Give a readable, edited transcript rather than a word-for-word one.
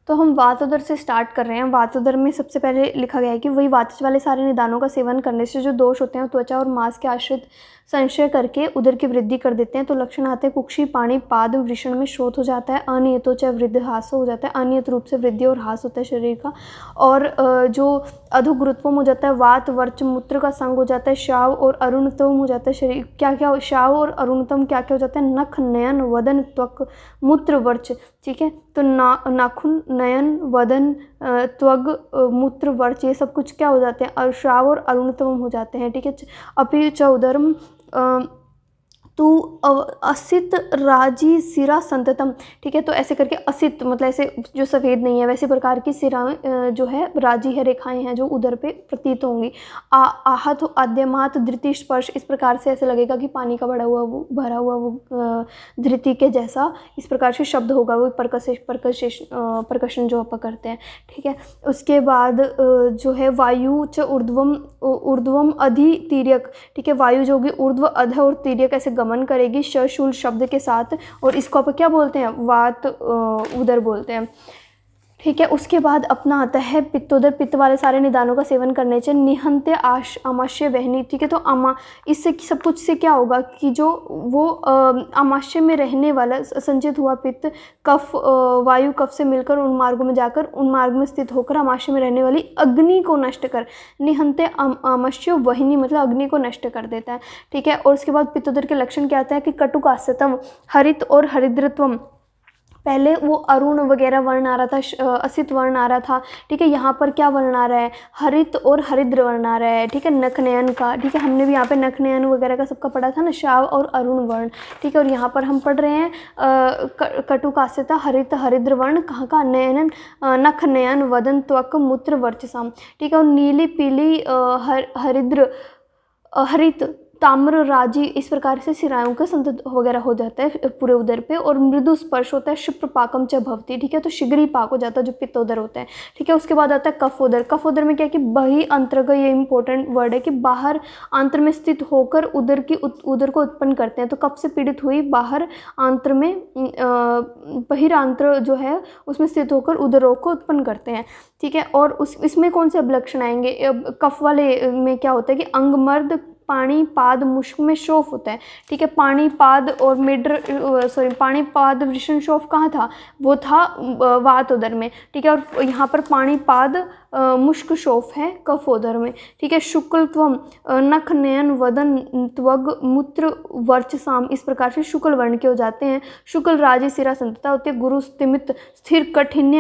तो हम वातोदर से स्टार्ट कर रहे हैं। वातोदर में सबसे पहले लिखा गया है कि वही वातज वाले सारे निदानों का सेवन करने से जो दोष होते हैं त्वचा और मांस के आश्रित संशय करके उदर की वृद्धि कर देते हैं। तो लक्षण आते हैं कुक्षी, पाणी, पाद, वृषण में शोथ हो जाता है, अनियतोच्च वृद्धि ह्रास हो जाता है, अनियत रूप से वृद्धि और ह्रास होता है शरीर का, और जो अधोगुरुत्वम हो जाता है, वात वर्च मूत्र का संग हो जाता है, श्राव और अरुणतम हो जाता है शरीर। क्या क्या श्राव और अरुणतम क्या क्या हो जाता है? नख, नयन, वदन, त्वक, मूत्र, वर्च। ठीक है, तो नाखून, नयन, वदन, त्वग, मूत्र, वर्च, ये सब कुछ क्या हो जाते हैं? श्राव और अरुणतम हो जाते हैं। ठीक है, अपि च उदरम तू असित राजी सिरा संततम। ठीक है, तो ऐसे करके असित मतलब ऐसे जो सफ़ेद नहीं है वैसे प्रकार की सिराएं जो है राजी है, रेखाएं हैं जो उधर पे प्रतीत होंगी। आहत हो, आद्यमात, धृति, स्पर्श, इस प्रकार से ऐसे लगेगा कि पानी का भरा हुआ वो धृति के जैसा इस प्रकार से शब्द होगा, वो परकशन जो आप करते हैं। ठीक है, उसके बाद जो है वायु च ऊर्ध्वम अधि तिर्यक। ठीक है, वायु जो होगी ऊर्ध्व, अध और तिर्यक ऐसे गमन करेगी शूल शब्द के साथ, और इसको आप क्या बोलते हैं? वात उदर बोलते हैं। ठीक है, उसके बाद अपना आता है पित्तोदर। पित्त वाले सारे निदानों का सेवन करने से निहंत्य आमाशय वहनी। ठीक है, तो इससे सब कुछ से क्या होगा कि जो वो आमाशय में रहने वाला संचित हुआ पित्त कफ, वायु कफ से मिलकर उन मार्गों में जाकर उन मार्ग में स्थित होकर आमाशय में रहने वाली अग्नि को नष्ट कर, निहंत्य आमाशय वहनी मतलब अग्नि को नष्ट कर देता है। ठीक है, और उसके बाद पित्तोदर के लक्षण क्या आता है कि कटुकास्यतम, हरित और हरिद्रत्वम। पहले वो अरुण वगैरह वर्ण आ रहा था, असित वर्ण आ रहा था। ठीक है, यहाँ पर क्या वर्ण आ रहा है? हरित और हरिद्र वर्ण आ रहा है। ठीक है, नखनयन का। ठीक है, हमने भी यहाँ पे नखनयन वगैरह का सबका पढ़ा था ना, श्राव और अरुण वर्ण। ठीक है, और यहाँ पर हम पढ़ रहे हैं कटुकास्यता, हरित, हरिद्र वर्ण कहाँ का? नयन, नखनयन, वदन, त्वक, मूत्र, वर्चसाम। ठीक है, और नीली, पीली, हरिद्र, हरित, ताम्र, राजी, इस प्रकार से सिराओं का संतत वगैरह हो जाता है पूरे उदर पे, और मृदु स्पर्श होता है, क्षिप्र पाकम च भवती। ठीक है, तो शीघ्र पाक हो जाता है जो पित्तोदर होता है। ठीक है, उसके बाद आता है कफोदर। कफोदर में क्या कि बही अंतर्ग, ये इंपॉर्टेंट वर्ड है कि बाहर आंत्र में स्थित होकर उदर को उत्पन्न करते हैं। तो कफ से पीड़ित हुई बाहर आंत्र में बहिरांत्र जो है उसमें स्थित होकर उदर रोग को उत्पन्न करते हैं। ठीक है, और इसमें कौन से लक्षण आएंगे? कफ वाले में क्या होता है कि अंगमर्द, पाणी, पाद, मुष्क में शोफ होता है। ठीक है, पाणी, पाद और पाणी, पाद, वृषण, शोफ कहाँ था? वो था वातोदर में। ठीक है, और यहाँ पर पाणी, पाद, मुष्क, शोफ है कफोदर में। ठीक है, शुक्लत्वम, नख, नयन, वदन, त्वग, मूत्र, वर्चसाम, इस प्रकार से शुक्ल वर्ण के हो जाते हैं। शुक्ल राजी सिरा संतता होती है, गुरु स्तिमित, स्थिर, कठिन्य,